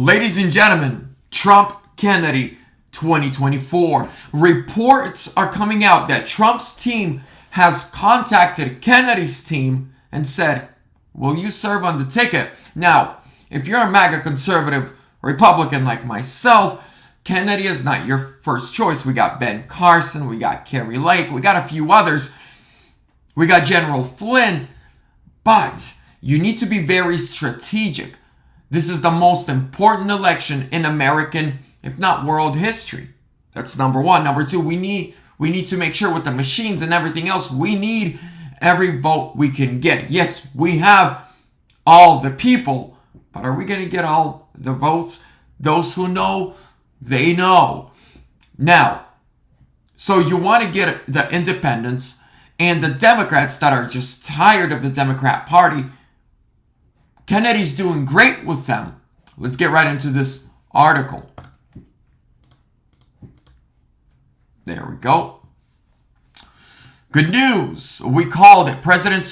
Ladies and gentlemen, Trump Kennedy 2024. Reports are coming out that Trump's team has contacted Kennedy's team and said, will you serve on the ticket? Now, if you're a MAGA conservative Republican like myself, Kennedy is not your first choice. We got Ben Carson, we got Kerry Lake, we got a few others. We got General Flynn. But you need to be very strategic. This is the most important election in American, if not world history. That's number one. Number two, we need to make sure with the machines and everything else, we need every vote we can get. Yes, we have all the people, but are we going to get all the votes? Those who know, they know. Now, so you want to get the independents and the Democrats that are just tired of the Democrat Party. Kennedy's doing great with them. Let's get right into this article. There we go. Good news. We called it. President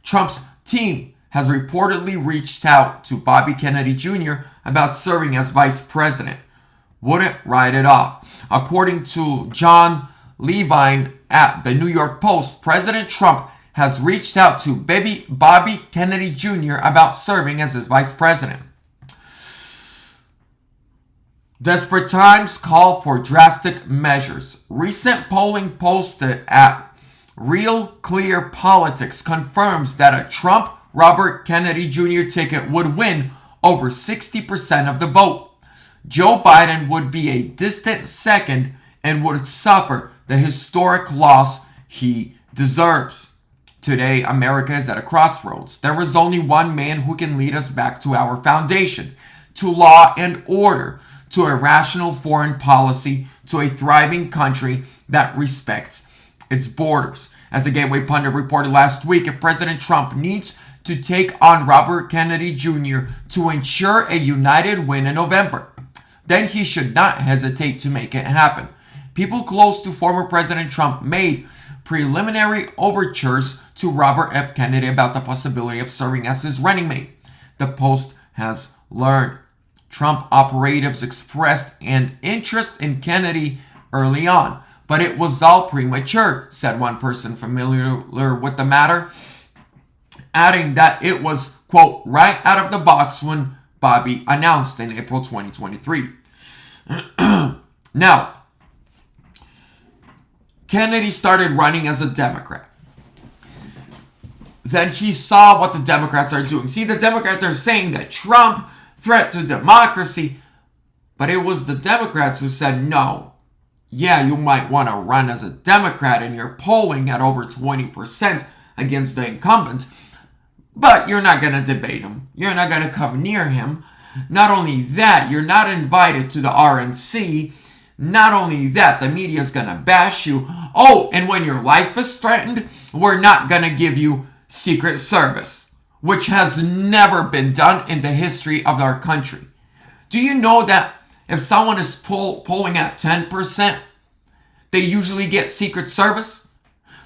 Trump's team has reportedly reached out to Bobby Kennedy Jr. about serving as vice president. Wouldn't write it off. According to John Levine at the New York Post, President Trump has reached out to Bobby Kennedy Jr. about serving as his vice president. Desperate times call for drastic measures. Recent polling posted at Real Clear Politics confirms that a Trump Robert Kennedy Jr. ticket would win over 60% of the vote. Joe Biden would be a distant second and would suffer the historic loss he deserves. Today, America is at a crossroads. There is only one man who can lead us back to our foundation, to law and order, to a rational foreign policy, to a thriving country that respects its borders. As the Gateway Pundit reported last week, if President Trump needs to take on Robert Kennedy Jr. to ensure a united win in November, then he should not hesitate to make it happen. People close to former President Trump made preliminary overtures to Robert F. Kennedy about the possibility of serving as his running mate. The Post has learned Trump operatives expressed an interest in Kennedy early on, but it was all premature, said one person familiar with the matter, adding that it was, quote, right out of the box when Bobby announced in April 2023. Now, Kennedy started running as a Democrat. Then he saw what the Democrats are doing. See, the Democrats are saying that Trump threat to democracy, but it was the Democrats who said, no, yeah, you might want to run as a Democrat and you're polling at over 20% against the incumbent, but you're not going to debate him. You're not going to come near him. Not only that, you're not invited to the RNC. Not only that, the media is going to bash you. Oh, and when your life is threatened, we're not going to give you Secret Service, which has never been done in the history of our country. Do you know that if someone is polling at 10%, they usually get Secret Service?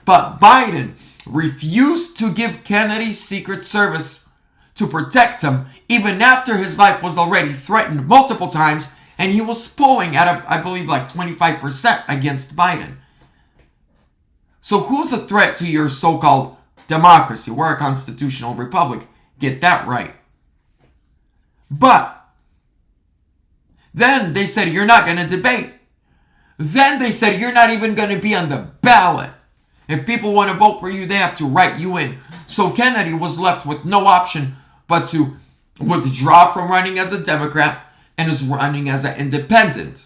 But Biden refused to give Kennedy Secret Service to protect him, even after his life was already threatened multiple times, and he was polling at, I believe, like 25% against Biden. So who's a threat to your so-called democracy? We're a constitutional republic. Get that right. But then they said, you're not going to debate. Then they said, you're not even going to be on the ballot. If people want to vote for you, they have to write you in. So Kennedy was left with no option but to withdraw from running as a Democrat and is running as an independent.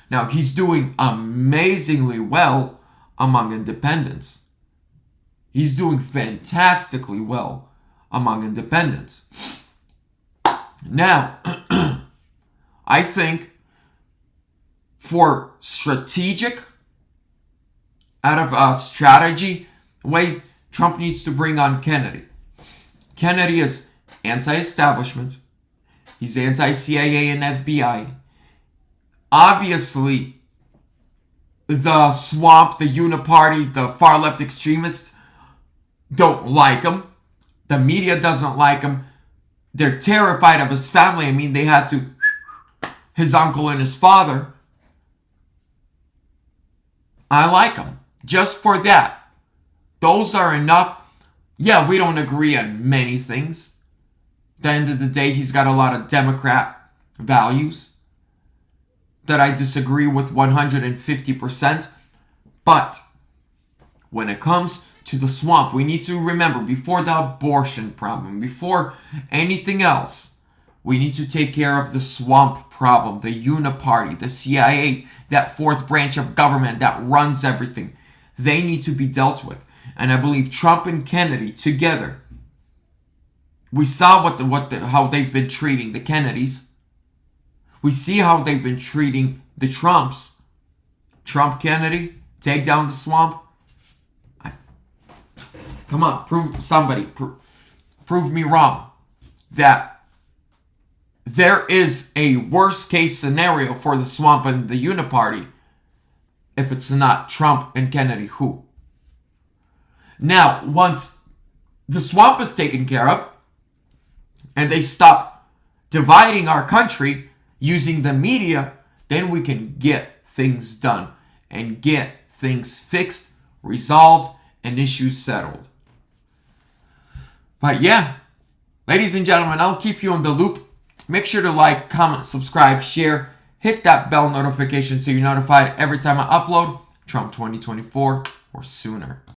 Now, he's doing amazingly well among independents. He's doing fantastically well among independents. Now, I think for strategic, out of a strategy way, Trump needs to bring on Kennedy. Kennedy is anti-establishment. He's anti-CIA and FBI. Obviously, the swamp, the uniparty, the far-left extremists don't like him. The media doesn't like him. They're terrified of his family. I mean, they had to, his uncle and his father. I like him. Just for that. Those are enough. Yeah, we don't agree on many things. At the end of the day, he's got a lot of Democrat values that I disagree with 150%. But when it comes to the swamp, we need to remember, before the abortion problem, before anything else, we need to take care of the swamp problem, the uniparty, the CIA, that fourth branch of government that runs everything. They need to be dealt with. And I believe Trump and Kennedy together, we saw how they've been treating the Kennedys. We see how they've been treating the Trumps. Trump, Kennedy, take down the swamp. Come on, prove me wrong that there is a worst case scenario for the swamp and the uniparty. If it's not Trump and Kennedy, who? Now, once the swamp is taken care of and they stop dividing our country using the media, then we can get things done and get things fixed, resolved, and issues settled. But yeah, ladies and gentlemen, I'll keep you in the loop. Make sure to like, comment, subscribe, share, hit that bell notification so you're notified every time I upload Trump 2024 or sooner.